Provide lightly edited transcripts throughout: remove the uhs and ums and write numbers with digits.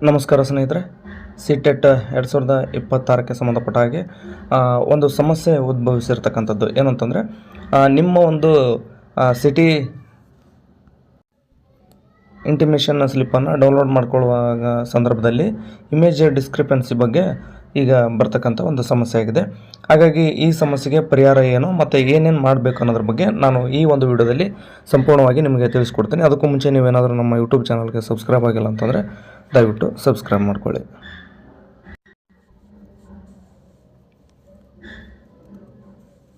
ನಮಸ್ಕಾರ ಸ್ನೇಹಿತರೆ. ಸಿಟೆಟ್ 2026ಕ್ಕೆ ಸಂಬಂಧಪಟ್ಟ ಹಾಗೆ ಒಂದು ಸಮಸ್ಯೆ ಉದ್ಭವಿಸಿರ್ತಕ್ಕಂಥದ್ದು ಏನಂತಂದರೆ, ನಿಮ್ಮ ಒಂದು ಸಿಟಿ ಇಂಟಿಮೇಷನ್ ಸ್ಲಿಪ್ಪನ್ನು ಡೌನ್ಲೋಡ್ ಮಾಡ್ಕೊಳ್ಳುವಾಗ ಸಂದರ್ಭದಲ್ಲಿ ಇಮೇಜ್ ಡಿಸ್ಕ್ರಿಪೆನ್ಸಿ ಬಗ್ಗೆ ಈಗ ಬರ್ತಕ್ಕಂಥ ಒಂದು ಸಮಸ್ಯೆ ಆಗಿದೆ. ಹಾಗಾಗಿ ಈ ಸಮಸ್ಯೆಗೆ ಪರಿಹಾರ ಏನು ಮತ್ತು ಏನೇನು ಮಾಡಬೇಕು ಅನ್ನೋದ್ರ ಬಗ್ಗೆ ನಾನು ಈ ಒಂದು ವಿಡಿಯೋದಲ್ಲಿ ಸಂಪೂರ್ಣವಾಗಿ ನಿಮಗೆ ತಿಳಿಸ್ಕೊಡ್ತೀನಿ. ಅದಕ್ಕೂ ಮುಂಚೆ ನೀವೇನಾದರೂ ನಮ್ಮ ಯೂಟ್ಯೂಬ್ ಚಾನಲ್ಗೆ ಸಬ್ಸ್ಕ್ರೈಬ್ ಆಗಿಲ್ಲ ಅಂತಂದರೆ ದಯವಿಟ್ಟು ಸಬ್ಸ್ಕ್ರೈಬ್ ಮಾಡ್ಕೊಳ್ಳಿ.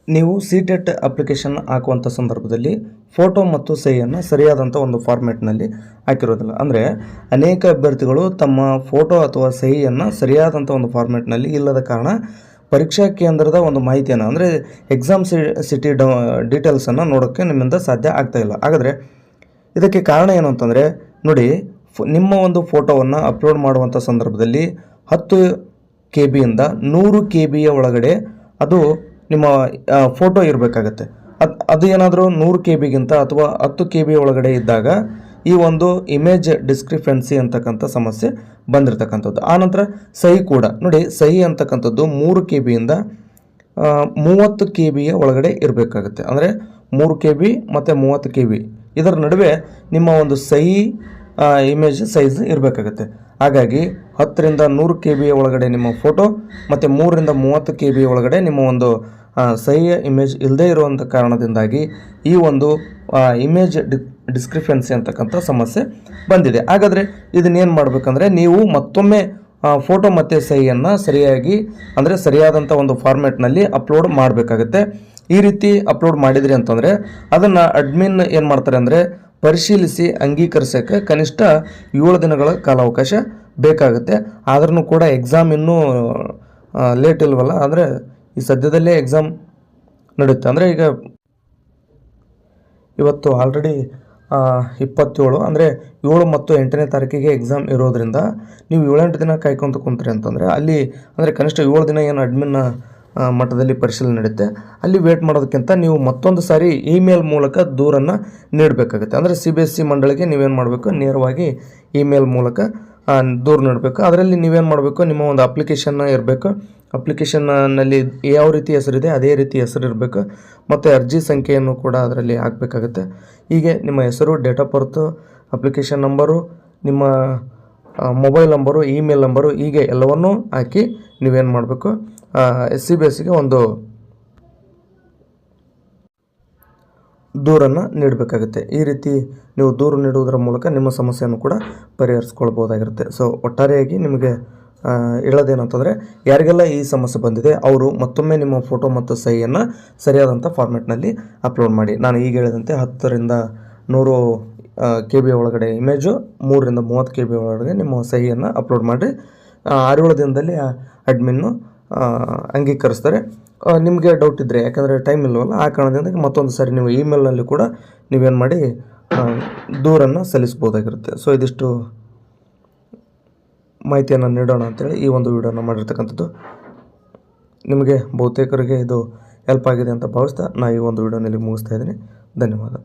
ನೀವು ಸಿಟೆಟ್ ಅಪ್ಲಿಕೇಶನ್ ಹಾಕುವಂಥ ಸಂದರ್ಭದಲ್ಲಿ ಫೋಟೋ ಮತ್ತು ಸಹಿಯನ್ನು ಸರಿಯಾದಂಥ ಒಂದು ಫಾರ್ಮ್ಯಾಟ್ನಲ್ಲಿ ಹಾಕಿರೋದಿಲ್ಲ. ಅಂದರೆ ಅನೇಕ ಅಭ್ಯರ್ಥಿಗಳು ತಮ್ಮ ಫೋಟೋ ಅಥವಾ ಸಹಿಯನ್ನು ಸರಿಯಾದಂಥ ಒಂದು ಫಾರ್ಮ್ಯಾಟ್ನಲ್ಲಿ ಇಲ್ಲದ ಕಾರಣ ಪರೀಕ್ಷಾ ಕೇಂದ್ರದ ಒಂದು ಮಾಹಿತಿಯನ್ನು ಅಂದರೆ ಎಕ್ಸಾಮ್ ಸಿಟಿ ಡೀಟೇಲ್ಸನ್ನು ನೋಡೋಕ್ಕೆ ನಿಮ್ಮಿಂದ ಸಾಧ್ಯ ಆಗ್ತಾಯಿಲ್ಲ. ಹಾಗಾದರೆ ಇದಕ್ಕೆ ಕಾರಣ ಏನು ಅಂತಂದರೆ, ನೋಡಿ, ನಿಮ್ಮ ಒಂದು ಫೋಟೋವನ್ನು ಅಪ್ಲೋಡ್ ಮಾಡುವಂಥ ಸಂದರ್ಭದಲ್ಲಿ 10 KB ಯಿಂದ 100 KB ಒಳಗಡೆ ಅದು ನಿಮ್ಮ ಫೋಟೋ ಇರಬೇಕಾಗತ್ತೆ. ಅದು ಏನಾದರೂ 100 KB ಗಿಂತ ಅಥವಾ 10 KB ಒಳಗಡೆ ಇದ್ದಾಗ ಈ ಒಂದು ಇಮೇಜ್ ಡಿಸ್ಕ್ರಿಪೆನ್ಸಿ ಅಂತಕ್ಕಂಥ ಸಮಸ್ಯೆ ಬಂದಿರತಕ್ಕಂಥದ್ದು. ಆನಂತರ ಸಹಿ ಕೂಡ ನೋಡಿ, ಸಹಿ ಅಂತಕ್ಕಂಥದ್ದು 3 KB ಯಿಂದ 30 KB ಒಳಗಡೆ ಇರಬೇಕಾಗುತ್ತೆ. ಅಂದರೆ 3 KB ಮತ್ತು 30 KB ಇದರ ನಡುವೆ ನಿಮ್ಮ ಒಂದು ಸಹಿ ಇಮೇಜ್ ಸೈಜ್ ಇರಬೇಕಾಗುತ್ತೆ. ಹಾಗಾಗಿ 10 ರಿಂದ 100 KB ಒಳಗಡೆ ನಿಮ್ಮ ಫೋಟೋ ಮತ್ತು 3 ರಿಂದ 30 KB ಒಳಗಡೆ ನಿಮ್ಮ ಒಂದು ಸಹಿಯ ಇಮೇಜ್ ಇಲ್ಲದೇ ಇರುವಂಥ ಕಾರಣದಿಂದಾಗಿ ಈ ಒಂದು ಇಮೇಜ್ ಡಿಸ್ಕ್ರಿಪೆನ್ಸಿ ಅಂತಕ್ಕಂಥ ಸಮಸ್ಯೆ ಬಂದಿದೆ. ಹಾಗಾದರೆ ಇದನ್ನೇನು ಮಾಡಬೇಕಂದ್ರೆ, ನೀವು ಮತ್ತೊಮ್ಮೆ ಫೋಟೋ ಮತ್ತು ಸಹಿಯನ್ನು ಸರಿಯಾಗಿ ಅಂದರೆ ಸರಿಯಾದಂಥ ಒಂದು ಫಾರ್ಮ್ಯಾಟ್ನಲ್ಲಿ ಅಪ್ಲೋಡ್ ಮಾಡಬೇಕಾಗುತ್ತೆ. ಈ ರೀತಿ ಅಪ್ಲೋಡ್ ಮಾಡಿದ್ರಿ ಅಂತಂದರೆ ಅದನ್ನು ಅಡ್ಮಿನ್ ಏನು ಮಾಡ್ತಾರೆ ಅಂದರೆ, ಪರಿಶೀಲಿಸಿ ಅಂಗೀಕರಿಸೋಕ್ಕೆ ಕನಿಷ್ಠ 7 ದಿನಗಳ ಕಾಲಾವಕಾಶ ಬೇಕಾಗುತ್ತೆ. ಆದ್ರೂ ಕೂಡ ಎಕ್ಸಾಮ್ ಇನ್ನೂ ಲೇಟ್ ಇಲ್ವಲ್ಲ, ಅಂದರೆ ಈ ಸದ್ಯದಲ್ಲೇ ಎಕ್ಸಾಮ್ ನಡೆಯುತ್ತೆ. ಅಂದರೆ ಈಗ ಇವತ್ತು ಆಲ್ರೆಡಿ 27, ಅಂದರೆ 7 ಮತ್ತು 8ನೇ ತಾರೀಕಿಗೆ ಎಕ್ಸಾಮ್ ಇರೋದ್ರಿಂದ ನೀವು 7-8 ದಿನ ಕಾಯ್ಕೊಂತ ಕುಂತ್ರಿ ಅಂತಂದರೆ ಅಲ್ಲಿ ಅಂದರೆ ಕನಿಷ್ಠ 7 ದಿನ ಏನು ಅಡ್ಮಿನ್ ಮಟ್ಟದಲ್ಲಿ ಪರಿಶೀಲನೆ ನಡೆಯುತ್ತೆ. ಅಲ್ಲಿ ವೇಟ್ ಮಾಡೋದಕ್ಕಿಂತ ನೀವು ಮತ್ತೊಂದು ಸಾರಿ ಇಮೇಲ್ ಮೂಲಕ ದೂರನ್ನು ನೀಡಬೇಕಾಗುತ್ತೆ. ಅಂದರೆ CBSE ಮಂಡಳಿಗೆ ನೀವೇನು ಮಾಡಬೇಕು, ನೇರವಾಗಿ ಇಮೇಲ್ ಮೂಲಕ ದೂರು ನೀಡಬೇಕು. ಅದರಲ್ಲಿ ನೀವೇನು ಮಾಡಬೇಕು, ನಿಮ್ಮ ಒಂದು ಅಪ್ಲಿಕೇಶನ್ ಇರಬೇಕು. ಅಪ್ಲಿಕೇಶನ್ನಲ್ಲಿ ಯಾವ ರೀತಿ ಹೆಸರಿದೆ ಅದೇ ರೀತಿ ಹೆಸರು ಇರಬೇಕು. ಮತ್ತು ಅರ್ಜಿ ಸಂಖ್ಯೆಯನ್ನು ಕೂಡ ಅದರಲ್ಲಿ ಹಾಕಬೇಕಾಗುತ್ತೆ. ಹೀಗೆ ನಿಮ್ಮ ಹೆಸರು, date of birth, application number, ನಿಮ್ಮ ಮೊಬೈಲ್ ನಂಬರು, ಇಮೇಲ್ ನಂಬರು, ಹೀಗೆ ಎಲ್ಲವನ್ನೂ ಹಾಕಿ ನೀವೇನು ಮಾಡಬೇಕು, CBSEಗೆ ಒಂದು ದೂರನ್ನು ನೀಡಬೇಕಾಗುತ್ತೆ. ಈ ರೀತಿ ನೀವು ದೂರು ನೀಡುವುದರ ಮೂಲಕ ನಿಮ್ಮ ಸಮಸ್ಯೆಯನ್ನು ಕೂಡ ಪರಿಹರಿಸ್ಕೊಳ್ಬೋದಾಗಿರುತ್ತೆ. ಸೊ ಒಟ್ಟಾರೆಯಾಗಿ ನಿಮಗೆ ಹೇಳೋದೇನಂತಂದರೆ, ಯಾರಿಗೆಲ್ಲ ಈ ಸಮಸ್ಯೆ ಬಂದಿದೆ ಅವರು ಮತ್ತೊಮ್ಮೆ ನಿಮ್ಮ ಫೋಟೋ ಮತ್ತು ಸಹಿಯನ್ನು ಸರಿಯಾದಂಥ ಫಾರ್ಮ್ಯಾಟ್ನಲ್ಲಿ ಅಪ್ಲೋಡ್ ಮಾಡಿ. ನಾನು ಈಗ ಹೇಳಿದಂತೆ 10 ರಿಂದ 100 KB ಒಳಗಡೆ ಇಮೇಜು, 3 ರಿಂದ 30 KB ಒಳಗಡೆ ನಿಮ್ಮ ಸಹಿಯನ್ನು ಅಪ್ಲೋಡ್ ಮಾಡಿ 6-7 ದಿನದಲ್ಲಿ ಅಡ್ಮಿನ್ನು ಅಂಗೀಕರಿಸ್ತಾರೆ. ನಿಮಗೆ ಡೌಟ್ ಇದ್ದರೆ, ಯಾಕಂದರೆ ಟೈಮ್ ಇಲ್ಲವಲ್ಲ, ಆ ಕಾರಣದಿಂದ ಮತ್ತೊಂದು ಸಾರಿ ನೀವು ಇಮೇಲ್ನಲ್ಲಿ ಕೂಡ ನೀವೇನು ಮಾಡಿ ದೂರನ್ನು ಸಲ್ಲಿಸ್ಬೋದಾಗಿರುತ್ತೆ. ಸೊ ಇದಿಷ್ಟು ಮಾಹಿತಿಯನ್ನು ನೀಡೋಣ ಅಂತೇಳಿ ಈ ಒಂದು ವಿಡಿಯೋನ ಮಾಡಿರ್ತಕ್ಕಂಥದ್ದು. ನಿಮಗೆ ಬಹುತೇಕರಿಗೆ ಇದು ಹೆಲ್ಪ್ ಆಗಿದೆ ಅಂತ ಭಾವಿಸ್ತಾ ನಾನು ಈ ಒಂದು ವಿಡಿಯೋನಲ್ಲಿ ಮುಗಿಸ್ತಾ ಇದ್ದೀನಿ. ಧನ್ಯವಾದ.